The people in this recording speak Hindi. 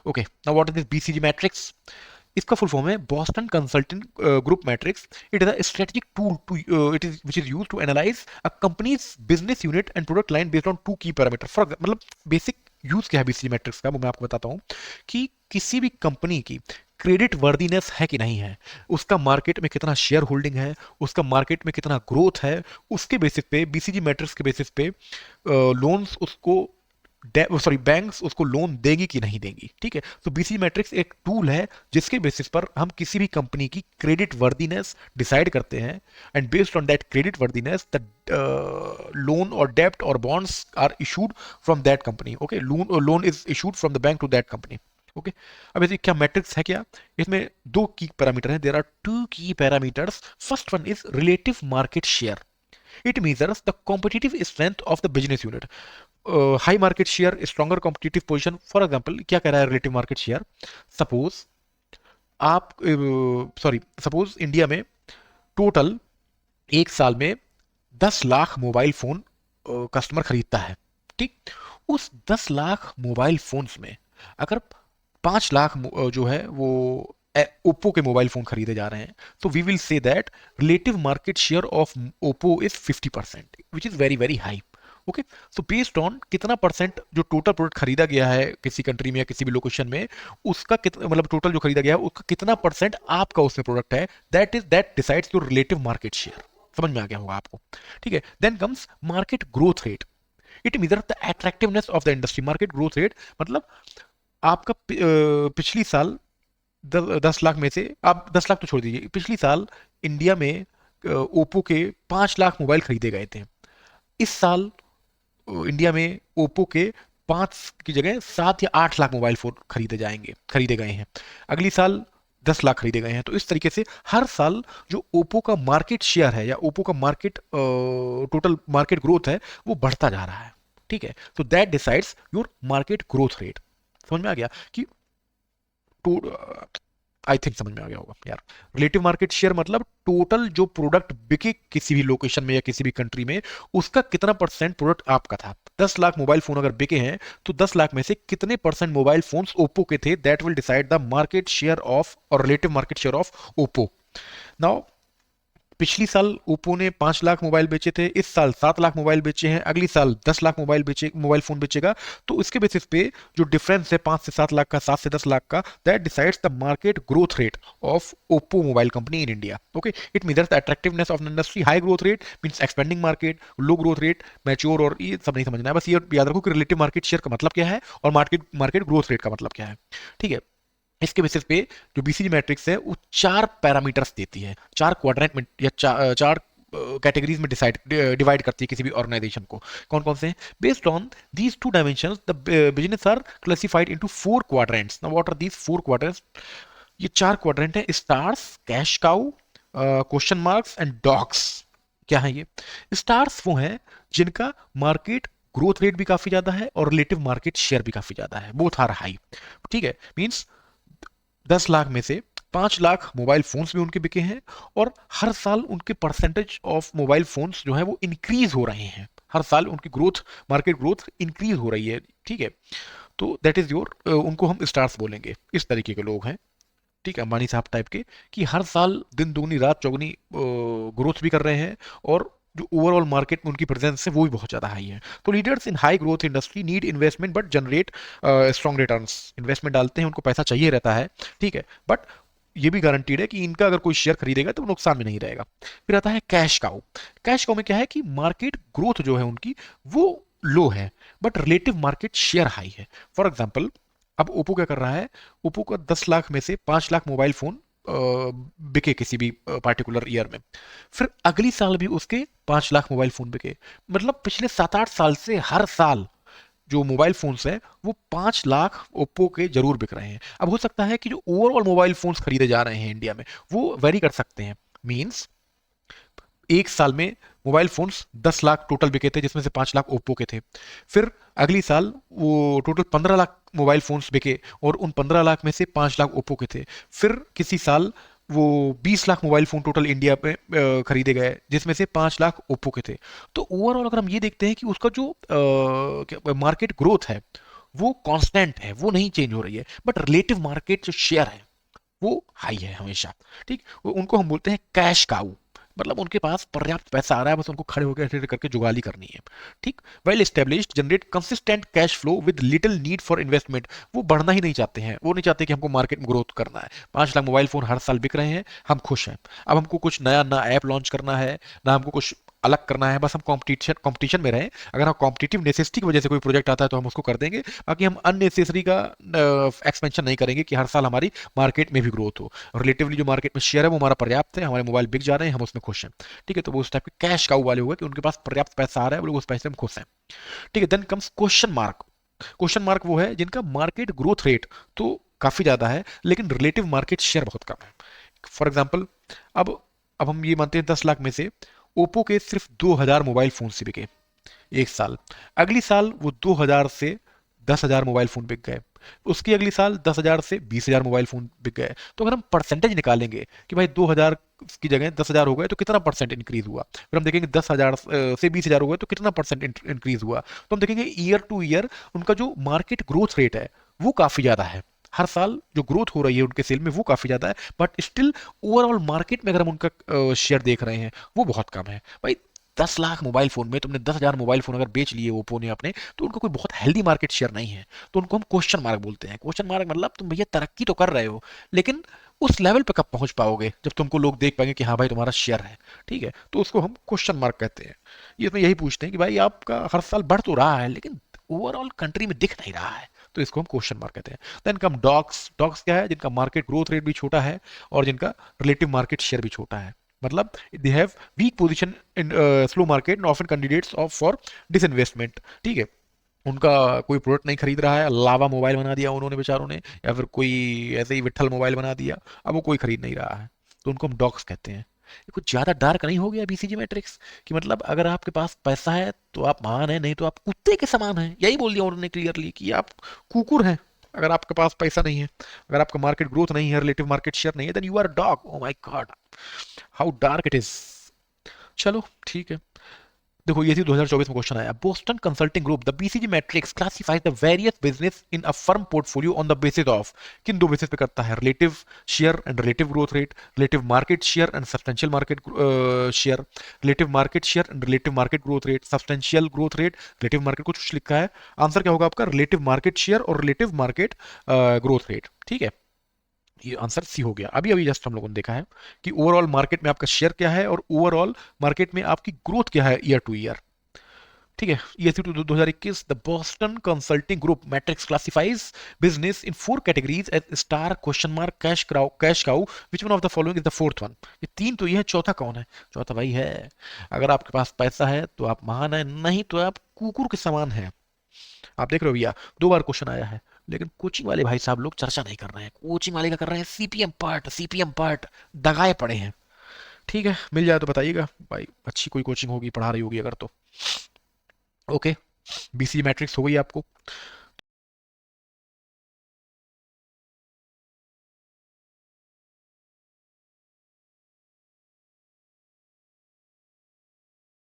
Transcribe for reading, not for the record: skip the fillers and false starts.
Okay, now what is this BCG matrix? इसका फुल फॉर्म है Boston consultant group matrix. It is a strategic tool to it is which is used to analyse a company's business unit and product line based on two key parameter. For मतलब बेसिक यूज क्या है बीसीजी मैट्रिक्स का, वो मैं आपको बताता हूँ कि किसी भी कंपनी की क्रेडिट वर्दीनेस है कि नहीं है, उसका मार्केट में कितना शेयर होल्डिंग है, उसका मार्केट में कितना ग्रोथ है, उसके बेसिस पे बीसीजी मैट्रिक्स के बेसिस पे लोन्स उसको बैंक्स उसको लोन देगी कि नहीं देंगी। ठीक है, तो बीसी मैट्रिक्स एक टूल है जिसके बेसिस पर हम किसी भी कंपनी की क्रेडिट वर्दीनेस डिसाइड करते हैं, and based on that credit worthiness the loan और डेप्ट और bonds are issued from that company. Okay, loan is issued from the bank to that company. Okay, अब ऐसे क्या मैट्रिक्स है क्या? इसमें दो की पैरामीटर हैं, देयर आर टू की parameters. First one is relative market share. It measures the competitive strength of the business unit. High market share, stronger competitive position. For example क्या कह रहा है रिलेटिव मार्केट शेयर? सपोज आप सपोज इंडिया में टोटल एक साल में 10 लाख मोबाइल फोन कस्टमर खरीदता है। ठीक, उस 10 लाख मोबाइल फोन्स में अगर 5 लाख जो है वो ओप्पो के मोबाइल फोन खरीदे जा रहे हैं, तो we will say that relative market share of Oppo is 50%, which is very very high. Okay, तो बेस्ड ऑन कितना परसेंट जो टोटल प्रोडक्ट खरीदा गया है किसी कंट्री में या किसी भी लोकेशन में, उसका कितना मतलब टोटल जो खरीदा गया है उसका कितना परसेंट आपका उसमें प्रोडक्ट है, that decides your relative market share. समझ में आ गया होगा आपको? ठीक है, then comes market growth rate. It measure the attractiveness of the industry. Market growth rate मतलब आपका पिछली साल 10 लाख में से, आप 10 लाख तो छोड़ दीजिए, पिछली साल इंडिया में ओप्पो के 5 लाख मोबाइल खरीदे गए थे। इस साल इंडिया में ओप्पो के 5 की जगह 7 या 8 लाख मोबाइल फोन खरीदे गए हैं। अगली साल 10 लाख खरीदे गए हैं। तो इस तरीके से हर साल जो ओप्पो का मार्केट शेयर है या ओप्पो का मार्केट टोटल मार्केट ग्रोथ है वो बढ़ता जा रहा है। ठीक है, तो that decides your market growth rate. समझ में आ गया कि आई थिंक समझ में आ गया होगा यार। रिलेटिव मार्केट शेयर मतलब टोटल जो प्रोडक्ट बिके किसी भी लोकेशन में या किसी भी कंट्री में, उसका कितना परसेंट प्रोडक्ट आपका था। 10 लाख मोबाइल फोन अगर बिके हैं तो 10 लाख में से कितने परसेंट मोबाइल फोन्स ओप्पो के थे, that will decide the market share of और relative market share of Oppo. Now पिछली साल ओप्पो ने 5 लाख मोबाइल बेचे थे, इस साल 7 लाख मोबाइल बेचे हैं, अगली साल 10 लाख मोबाइल फोन बेचेगा। तो इसके बेसिस पे जो डिफरेंस है 5 से 7 लाख का, 7 से 10 लाख का, that decides the market growth rate of Oppo mobile company in India. Okay, it measures the attractiveness of industry. High growth rate means expanding market, low growth rate mature, और ये सब नहीं समझना है, बस ये याद रखो कि रिलेटिव मार्केट शेयर का मतलब क्या है और मार्केट मार्केट ग्रोथ रेट का मतलब क्या है। ठीक है, इसके बेसिस पे जो बीसीजी मैट्रिक्स है वो 4 पैरामीटर्स देती है, 4 क्वाड्रेंट में या चार कैटेगरीज में डिवाइड करती है किसी भी ऑर्गेनाइजेशन को। कौन कौन से हैं? Based on these 2 dimensions the business are classified into 4 quadrants. Now what are these 4 quadrants? ये 4 क्वाड्रेंट है: stars, cash cow, question marks and dogs. क्या है ये? स्टार्स वो हैं जिनका मार्केट ग्रोथ रेट भी काफी ज्यादा है और रिलेटिव मार्केट शेयर भी काफी ज्यादा है, बोथ आर हाई। ठीक है, मींस 10 लाख में से 5 लाख मोबाइल फोन्स भी उनके बिके हैं, और हर साल उनके परसेंटेज ऑफ मोबाइल फोन्स जो है वो इंक्रीज हो रहे हैं। हर साल उनकी ग्रोथ, मार्केट ग्रोथ इंक्रीज हो रही है। ठीक है, तो दैट इज योर, उनको हम स्टार्स बोलेंगे। इस तरीके के लोग हैं, ठीक है, अंबानी साहब टाइप के, कि हर साल दिन दुगनी रात चौगनी ग्रोथ भी कर रहे हैं, और जो ओवरऑल मार्केट में उनकी प्रेजेंस है वो भी बहुत ज्यादा हाई है। तो leaders in high growth industry need investment but generate strong returns. Investment डालते हैं, उनको पैसा चाहिए रहता है, ठीक है, बट ये भी गारंटीड है कि इनका अगर कोई शेयर खरीदेगा तो वो नुकसान में नहीं रहेगा। फिर आता है कैश काउ। कैश काउ में क्या है कि मार्केट ग्रोथ जो है उनकी वो लो है, but relative market share high है। फॉर एग्जाम्पल, अब ओप्पो क्या कर रहा है? ओप्पो का 10 लाख में से 5 लाख मोबाइल फोन बिके किसी भी पार्टिकुलर ईयर में, फिर अगली साल भी उसके 5 लाख मोबाइल फोन बिके। मतलब पिछले 7-8 साल से हर साल जो मोबाइल फोन्स हैं वो 5 लाख ओप्पो के जरूर बिक रहे हैं। अब हो सकता है कि जो ओवरऑल मोबाइल फोन्स खरीदे जा रहे हैं इंडिया में वो वेरी कर सकते हैं। मींस एक साल में मोबाइल फोन्स 10 लाख टोटल बिके थे, जिसमें से 5 लाख ओप्पो के थे। फिर अगली साल वो टोटल 15 लाख मोबाइल फोन्स बिके, और उन 15 लाख में से 5 लाख ओप्पो के थे। फिर किसी साल वो 20 lakh mobile phone total India पे खरीदे गए, जिसमें से 5 लाख ओप्पो के थे। तो ओवरऑल अगर हम ये देखते हैं कि उसका जो मार्केट ग्रोथ है वो कांस्टेंट है, वो नहीं चेंज हो रही है, बट रिलेटिव मार्केट जो शेयर है वो हाई है हमेशा। ठीक, उनको हम बोलते हैं कैश काऊ, मतलब उनके पास पर्याप्त पैसा आ रहा है, बस उनको खड़े होकर ऐसे करके जुगाली करनी है। ठीक, well established, generate consistent cash flow with little need for investment. वो बढ़ना ही नहीं चाहते हैं, वो नहीं चाहते कि हमको मार्केट में ग्रोथ करना है। 5 लाख मोबाइल फोन हर साल बिक रहे हैं, हम खुश हैं। अब हमको कुछ नया ना ऐप लॉन्च करना है, ना हमको कुछ अलग करना है, बस हम कंपटीशन कंपटीशन में रहें। अगर हम कॉम्पिटिटिव नेसेसिटी की वजह से कोई प्रोजेक्ट आता है तो हम उसको कर देंगे, बाकी हम अननेसेसरी का एक्सपेंशन नहीं करेंगे कि हर साल हमारी मार्केट में भी ग्रोथ हो। रिलेटिवली जो मार्केट में शेयर है वो हमारा पर्याप्त है, हमारे मोबाइल बिक जा रहे हैं, हम उसमें खुश हैं। ठीक है, तो वो उस टाइप के कैश काउ वाले हुए कि उनके पास पर्याप्त पैसा आ रहा है, वो लोग उस पैसे में खुश हैं। ठीक है, then comes question mark. Question mark वो है जिनका मार्केट ग्रोथ रेट तो काफी ज्यादा है लेकिन रिलेटिव मार्केट शेयर बहुत कम है। फॉर एग्जाम्पल, अब अब हम ये मानते हैं 10 लाख में से ओप्पो के सिर्फ 2000 मोबाइल फोन से बिके एक साल, अगली साल वो 2000 से 10,000 मोबाइल फोन बिक गए, उसकी अगली साल 10,000 से 20,000 मोबाइल फोन बिक गए। तो अगर हम परसेंटेज निकालेंगे कि भाई 2000 की जगह 10,000 हो गए तो कितना परसेंट इंक्रीज हुआ, फिर हम देखेंगे 10,000 से 20,000 हो गए तो कितना परसेंट इंक्रीज हुआ, तो हम देखेंगे ईयर टू ईयर उनका जो मार्केट ग्रोथ रेट है वो काफी ज्यादा है। हर साल जो ग्रोथ हो रही है उनके सेल में वो काफी ज्यादा है, बट स्टिल ओवरऑल मार्केट में अगर हम उनका शेयर देख रहे हैं वो बहुत कम है। भाई 10 लाख मोबाइल फोन में तुमने 10,000 मोबाइल फोन अगर बेच लिए ओप्पो ने अपने, तो उनका कोई बहुत हेल्दी मार्केट शेयर नहीं है। तो उनको हम क्वेश्चन मार्क बोलते हैं। क्वेश्चन मार्क मतलब तुम भैया तरक्की तो कर रहे हो, लेकिन उस लेवल पे कब पहुंच पाओगे जब तुमको लोग देख पाएंगे कि हाँ भाई तुम्हारा शेयर है। ठीक है, तो उसको हम क्वेश्चन मार्क कहते हैं। ये तो यही पूछते हैं कि भाई आपका हर साल बढ़ तो रहा है लेकिन ओवरऑल कंट्री में दिख नहीं रहा है, तो इसको हम क्वेश्चन मार्क कहते हैं। Then come dogs. डॉग्स क्या है? जिनका मार्केट ग्रोथ रेट भी छोटा है और जिनका रिलेटिव मार्केट शेयर भी छोटा है, मतलब they have week position in slow market, often candidates of for disinvestment. ठीक है, उनका कोई प्रोडक्ट नहीं खरीद रहा है, लावा मोबाइल बना दिया उन्होंने बेचारों ने, या फिर कोई ऐसे ही विट्ठल मोबाइल बना दिया, अब वो कोई खरीद नहीं रहा है, तो उनको हम डॉग्स कहते हैं। ये कुछ ज्यादा डार्क नहीं हो गया बीसीजी मैट्रिक्स? कि मतलब अगर आपके पास पैसा है तो आप महान है, नहीं तो आप कुत्ते के समान हैं। यही बोल दिया उन्होंने क्लियरली कि आप कुकुर हैं अगर आपके पास पैसा नहीं है, अगर आपका मार्केट ग्रोथ नहीं है, रिलेटिव मार्केट शेयर नहीं है, then you are dog. Oh my God, how dark it is. चलो ठीक है, देखो ये थी 2024 में क्वेश्चन आया। Boston consulting group, the BCG matrix classifies the various business in a firm portfolio on the basis of, किन दो बेसिस पे करता है? Relative share and relative growth rate, relative market share and substantial market share, relative market share and relative market growth rate, substantial growth rate, relative market, कुछ लिखा है। आंसर क्या होगा आपका? रिलेटिव मार्केट शेयर और रिलेटिव मार्केट ग्रोथ रेट। ठीक है, ये आंसर सी हो गया। अभी अभी जस्ट हम लोगों ने देखा है कि ओवरऑल मार्केट में आपका शेयर क्या है और ओवरऑल मार्केट में आपकी ग्रोथ क्या है ईयर टू ईयर। ठीक है, ये थी 2021। The Boston consulting group matrix classifies business in 4 categories as star, question mark, cash cow, which one of the following is the fourth one? ये तीन तो ये है, चौथा कौन है? चौथा भाई है, अगर आपके पास पैसा है तो आप महान है, नहीं तो आप कुकुर के समान है। आप देख रहे हो भैया, 2 बार क्वेश्चन आया है, लेकिन कोचिंग वाले भाई साहब लोग चर्चा नहीं कर रहे हैं। कोचिंग वाले क्या कर रहे हैं? सीपीएम पार्ट, सीपीएम पार्ट दगाए पड़े हैं। ठीक है, मिल जाए तो बताइएगा भाई, अच्छी कोई कोचिंग होगी, पढ़ा रही होगी अगर तो। ओके, बीसी मैट्रिक्स हो गई आपको।